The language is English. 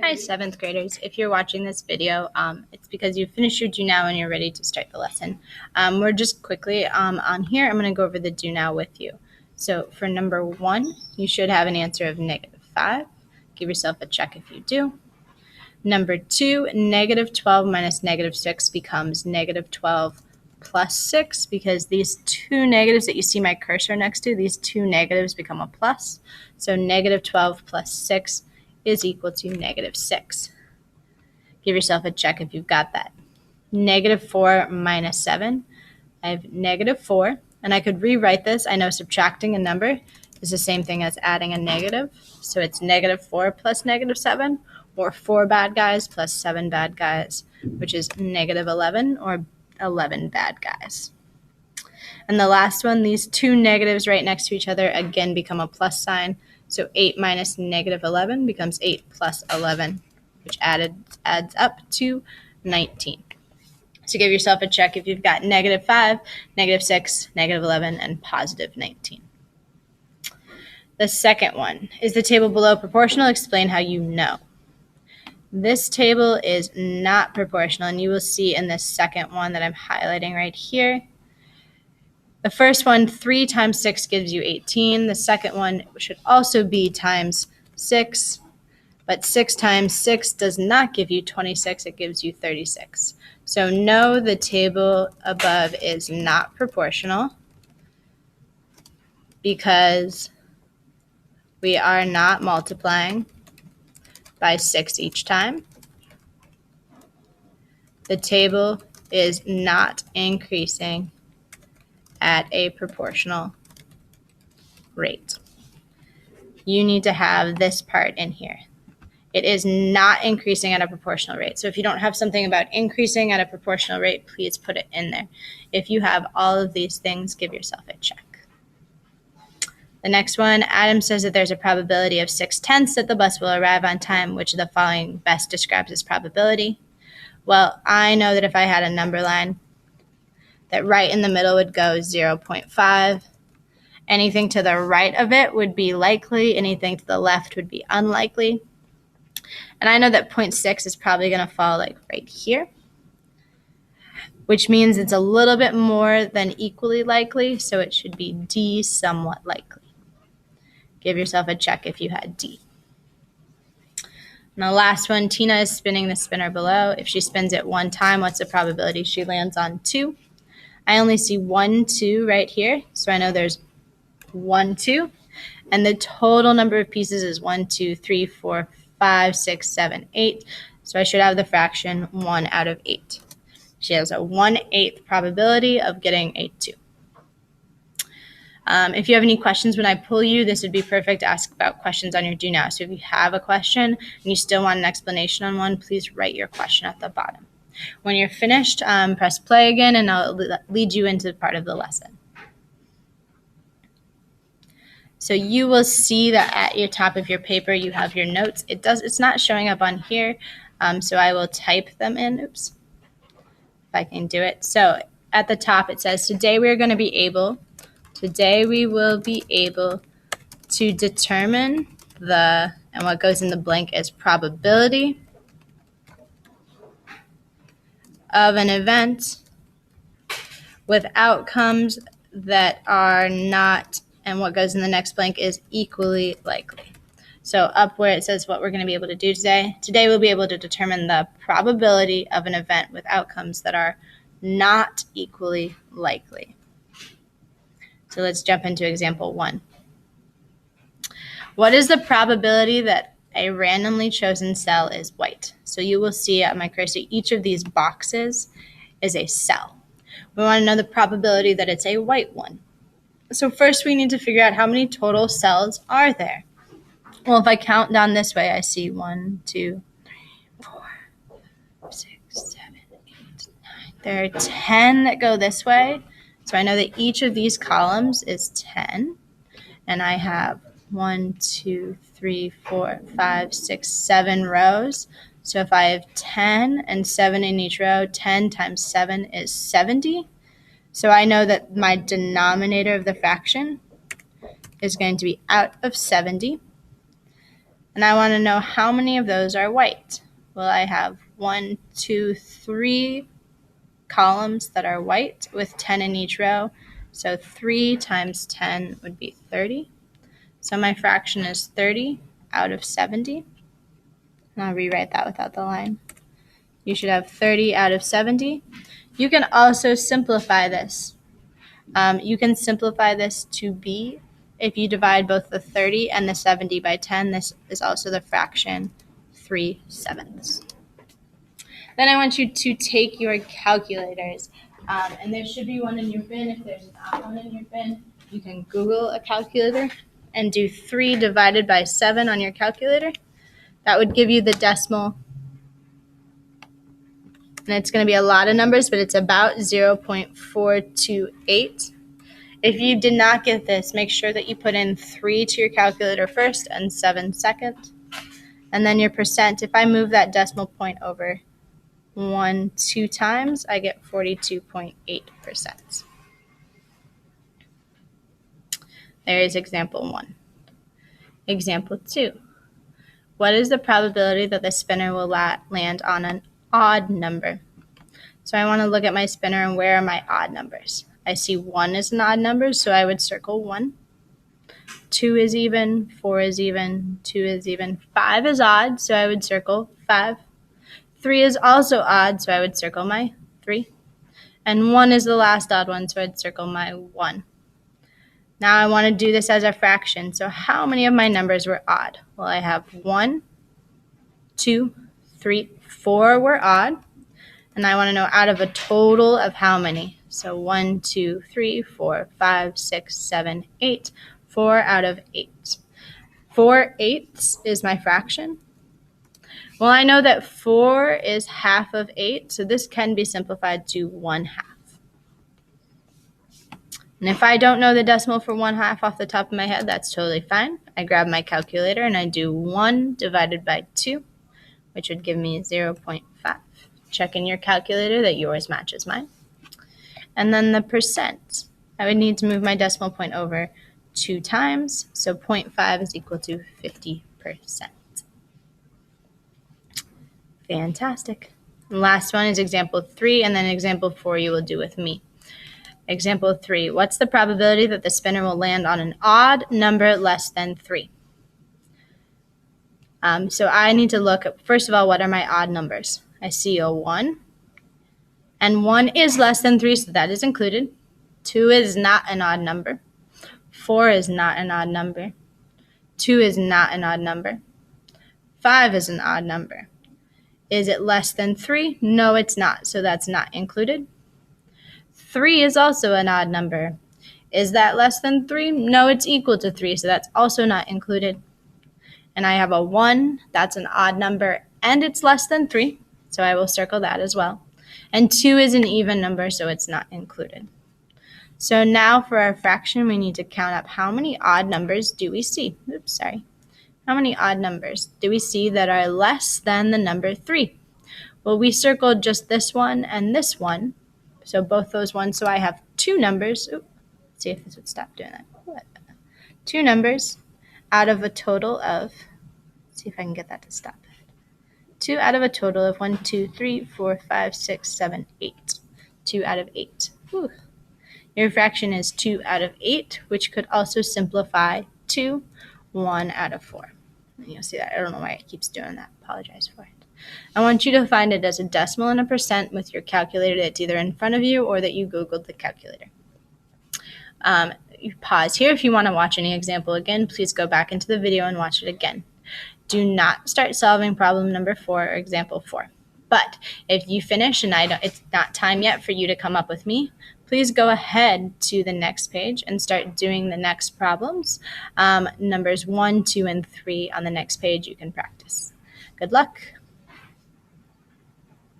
Hi, 7th graders. If you're watching this video, it's because you finished your do now and you're ready to start the lesson. We're just quickly on here, I'm going to go over the do now with you. So for number 1, you should have an answer of -5. Give yourself a check if you do. Number 2, -12 minus -6 becomes -12 plus 6 because these two negatives that you see my cursor next to, these two negatives become a plus. So -12 plus 6 is equal to -6. Give yourself a check if you've got that. -4 minus 7. I have -4, and I could rewrite this. I know subtracting a number is the same thing as adding a negative. So it's -4 plus -7, or 4 bad guys plus 7 bad guys, which is -11, or 11 bad guys. And the last one, these two negatives right next to each other again become a plus sign. So 8 minus -11 becomes 8 plus 11, which adds up to 19. So give yourself a check if you've got -5, -6, -11, and +19. The second one, is the table below proportional? Explain how you know. This table is not proportional, and you will see in this second one that I'm highlighting right here. The first one, 3 times 6 gives you 18. The second one should also be times 6, but 6 times 6 does not give you 26. It gives you 36. So no, the table above is not proportional because we are not multiplying by 6 each time. The table is not increasing at a proportional rate. You need to have this part in here. It is not increasing at a proportional rate. So if you don't have something about increasing at a proportional rate, please put it in there. If you have all of these things, give yourself a check. The next one, Adam says that there's a probability of 6/10 that the bus will arrive on time. Which of the following best describes this probability? Well, I know that if I had a number line, that right in the middle would go 0.5. Anything to the right of it would be likely. Anything to the left would be unlikely. And I know that 0.6 is probably going to fall like right here, which means it's a little bit more than equally likely, so it should be D, somewhat likely. Give yourself a check if you had D. And the last one, Tina is spinning the spinner below. If she spins it 1 time, what's the probability she lands on 2? I only see 1, 2 right here, so I know there's 1, 2, and the total number of pieces is 1, 2, 3, 4, 5, 6, 7, 8, so I should have the fraction 1 out of 8. She has a 1/8 probability of getting a 2. If you have any questions when I pull you, this would be perfect to ask about questions on your do now. So if you have a question and you still want an explanation on one, please write your question at the bottom. When you're finished, press play again, and I'll lead you into part of the lesson. So you will see that at your top of your paper, you have your notes. It's not showing up on here, so I will type them in. Oops, if I can do it. So at the top, it says, today we will be able to determine the, and what goes in the blank is probability of an event with outcomes that are not, and what goes in the next blank is equally likely. So up where it says what we're going to be able to do today we'll be able to determine the probability of an event with outcomes that are not equally likely. So let's jump into example 1. What is the probability that a randomly chosen cell is white? So you will see at my cursor, each of these boxes is a cell. We want to know the probability that it's a white one. So first we need to figure out how many total cells are there. Well, if I count down this way, I see 1, 2, 3, 4, 5, 6, 7, 8, 9. There are 10 that go this way. So I know that each of these columns is 10. And I have 1, 2, 3, 4, 5, 6, 7 rows. So if I have 10 and 7 in each row, 10 times 7 is 70. So I know that my denominator of the fraction is going to be out of 70. And I want to know how many of those are white. Well, I have 1, 2, 3 columns that are white with 10 in each row. So 3 times 10 would be 30. So my fraction is 30 out of 70. And I'll rewrite that without the line. You should have 30 out of 70. You can also simplify this. You can simplify this to be, if you divide both the 30 and the 70 by 10, this is also the fraction 3/7. Then I want you to take your calculators, and there should be one in your bin. If there's not one in your bin, you can Google a calculator and do 3 divided by 7 on your calculator. That would give you the decimal. And it's going to be a lot of numbers, but it's about 0.428. If you did not get this, make sure that you put in 3 to your calculator first and 7 second. And then your percent, if I move that decimal point over 2 times, I get 42.8%. There is example 1. Example 2. What is the probability that the spinner will land on an odd number? So I want to look at my spinner and where are my odd numbers? I see 1 is an odd number, so I would circle 1. 2 is even, 4 is even, 2 is even, 5 is odd, so I would circle 5. 3 is also odd, so I would circle my 3. And 1 is the last odd one, so I'd circle my 1. Now I want to do this as a fraction. So how many of my numbers were odd? Well, I have 1, 2, 3, 4 were odd. And I want to know out of a total of how many. So 1, 2, 3, 4, 5, 6, 7, 8. 4 out of 8. 4/8 is my fraction. Well, I know that 4 is half of 8, so this can be simplified to 1/2. And if I don't know the decimal for 1/2 off the top of my head, that's totally fine. I grab my calculator and I do 1 divided by 2, which would give me 0.5. Check in your calculator that yours matches mine. And then the percent. I would need to move my decimal point over 2 times, so 0.5 is equal to 50%. Fantastic. And last one is example 3, and then example 4 you will do with me. Example 3, what's the probability that the spinner will land on an odd number less than 3? So I need to look at, first of all, what are my odd numbers? I see a 1, and 1 is less than 3, so that is included. 2 is not an odd number. 4 is not an odd number. 2 is not an odd number. 5 is an odd number. Is it less than 3? No, it's not, so that's not included. 3 is also an odd number. Is that less than 3? No, it's equal to 3, so that's also not included. And I have a 1, that's an odd number, and it's less than 3, so I will circle that as well. And 2 is an even number, so it's not included. So now for our fraction, we need to count up how many odd numbers do we see. Oops, sorry. How many odd numbers do we see that are less than the number 3? Well, we circled just this one and this one, so both those ones. So I have 2 numbers. Oops, let's see if this would stop doing that. 2 numbers out of a total of, let's see if I can get that to stop. 2 out of a total of 1, 2, 3, 4, 5, 6, 7, 8. 2 out of 8. Whew. Your fraction is 2 out of 8, which could also simplify to 1 out of 4. And you'll see that. I don't know why it keeps doing that. Apologize for it. I want you to find it as a decimal and a percent with your calculator that's either in front of you or that you Googled the calculator. You pause here. If you want to watch any example again, please go back into the video and watch it again. Do not start solving problem number 4 or example 4. But if you finish and it's not time yet for you to come up with me, please go ahead to the next page and start doing the next problems. Numbers 1, 2, and 3 on the next page you can practice. Good luck.